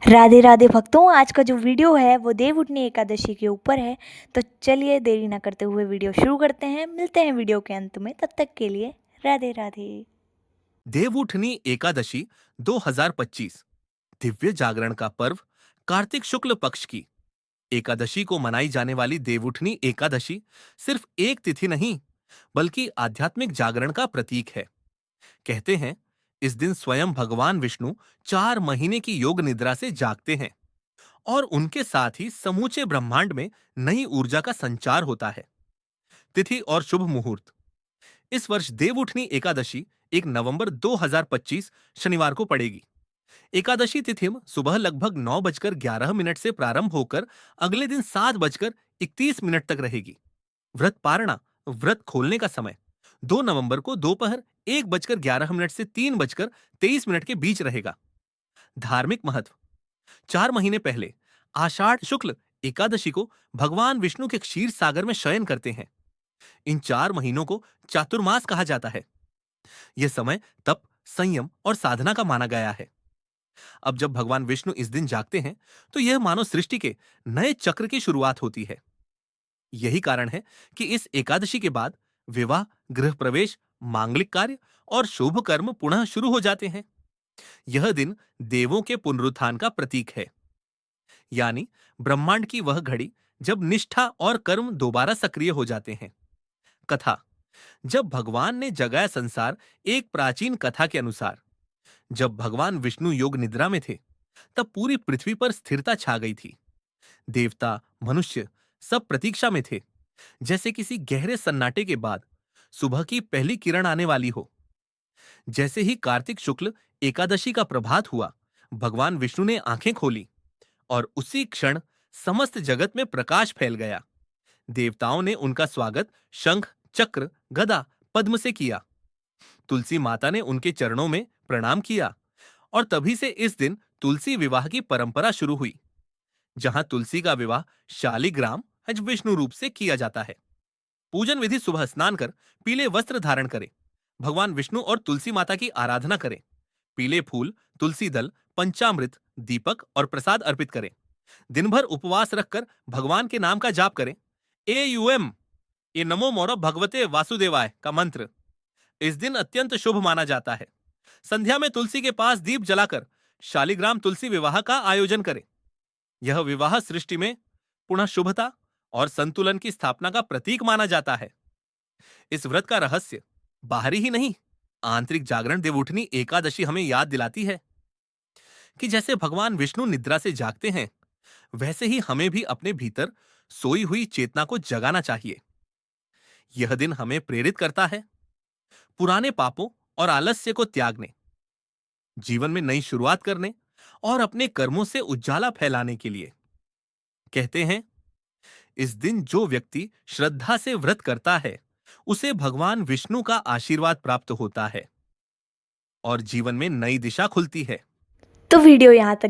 राधे राधे भक्तों, आज का जो वीडियो है वो देवउठनी एकादशी के ऊपर है। तो चलिए देरी ना करते हुए वीडियो शुरू करते हैं। मिलते हैं वीडियो के अंत में, तब तक के लिए राधे राधे। देवउठनी एकादशी 2025 दिव्य जागरण का पर्व कार्तिक शुक्ल पक्ष की एकादशी को मनाई जाने वाली देवउठनी एकादशी सिर्फ एक तिथि नहीं बल्कि आध्यात्मिक जागरण का प्रतीक है। कहते हैं इस दिन स्वयं भगवान विष्णु 4 महीने की योग निद्रा से जागते हैं और उनके साथ ही समूचे ब्रह्मांड में नई ऊर्जा का संचार होता है। तिथि और शुभ मुहूर्त। इस वर्ष देवउठनी एकादशी 1 नवंबर 2025 शनिवार को पड़ेगी। एकादशी तिथि में सुबह लगभग 9:11 से प्रारंभ होकर अगले दिन 7:31 तक रहेगी। व्रत पारणा, व्रत खोलने का समय 2 नवंबर को दोपहर 1:11 से 3:23 के बीच रहेगा। धार्मिक महत्व। 4 महीने पहले आषाढ़ शुक्ल एकादशी को भगवान विष्णु के क्षीर सागर में शयन करते हैं। इन 4 महीनों को चातुर्मास कहा जाता है। यह समय तप, संयम और साधना का माना गया है। अब जब भगवान विष्णु इस दिन जागते हैं तो यह मानव सृष्टि के नए चक्र की शुरुआत होती है। यही कारण है कि इस एकादशी के बाद विवाह, गृह प्रवेश, मांगलिक कार्य और शुभ कर्म पुनः शुरू हो जाते हैं। यह दिन देवों के पुनरुत्थान का प्रतीक है, यानी ब्रह्मांड की वह घड़ी जब निष्ठा और कर्म दोबारा सक्रिय हो जाते हैं। कथा। जब भगवान ने जगाया संसार। एक प्राचीन कथा के अनुसार जब भगवान विष्णु योग निद्रा में थे तब पूरी पृथ्वी पर स्थिरता छा गई थी। देवता, मनुष्य सब प्रतीक्षा में थे, जैसे किसी गहरे सन्नाटे के बाद सुबह की पहली किरण आने वाली हो। जैसे ही कार्तिक शुक्ल एकादशी का प्रभात हुआ, भगवान विष्णु ने आंखें खोली और उसी क्षण समस्त जगत में प्रकाश फैल गया। देवताओं ने उनका स्वागत शंख, चक्र, गदा, पद्म से किया। तुलसी माता ने उनके चरणों में प्रणाम किया और तभी से इस दिन तुलसी विवाह की परंपरा शुरू हुई, जहां तुलसी का विवाह शालिग्राम विष्णु रूप से किया जाता है। पूजन विधि। सुबह स्नान कर पीले वस्त्र धारण करें। भगवान विष्णु और तुलसी माता की आराधना करें। पीले फूल, तुलसी दल, पंचामृत, दीपक और प्रसाद अर्पित करें। दिन भर उपवास रखकर भगवान के नाम का जाप करें। AUM ये नमो मोर भगवते वासुदेवाय का मंत्र इस दिन अत्यंत शुभ माना जाता है। संध्या में तुलसी के पास दीप जलाकर शालिग्राम तुलसी विवाह का आयोजन करें। यह विवाह सृष्टि में पुनः शुभता और संतुलन की स्थापना का प्रतीक माना जाता है। इस व्रत का रहस्य बाहरी ही नहीं, आंतरिक जागरण देवउठनी एकादशी हमें याद दिलाती है कि जैसे भगवान विष्णु निद्रा से जागते हैं, वैसे ही हमें भी अपने भीतर सोई हुई चेतना को जगाना चाहिए। यह दिन हमें प्रेरित करता है पुराने पापों और आलस्य को त्यागने, जीवन में नई शुरुआत करने और अपने कर्मों से उजाला फैलाने के लिए। कहते हैं इस दिन जो व्यक्ति श्रद्धा से व्रत करता है उसे भगवान विष्णु का आशीर्वाद प्राप्त होता है और जीवन में नई दिशा खुलती है। तो वीडियो यहाँ तक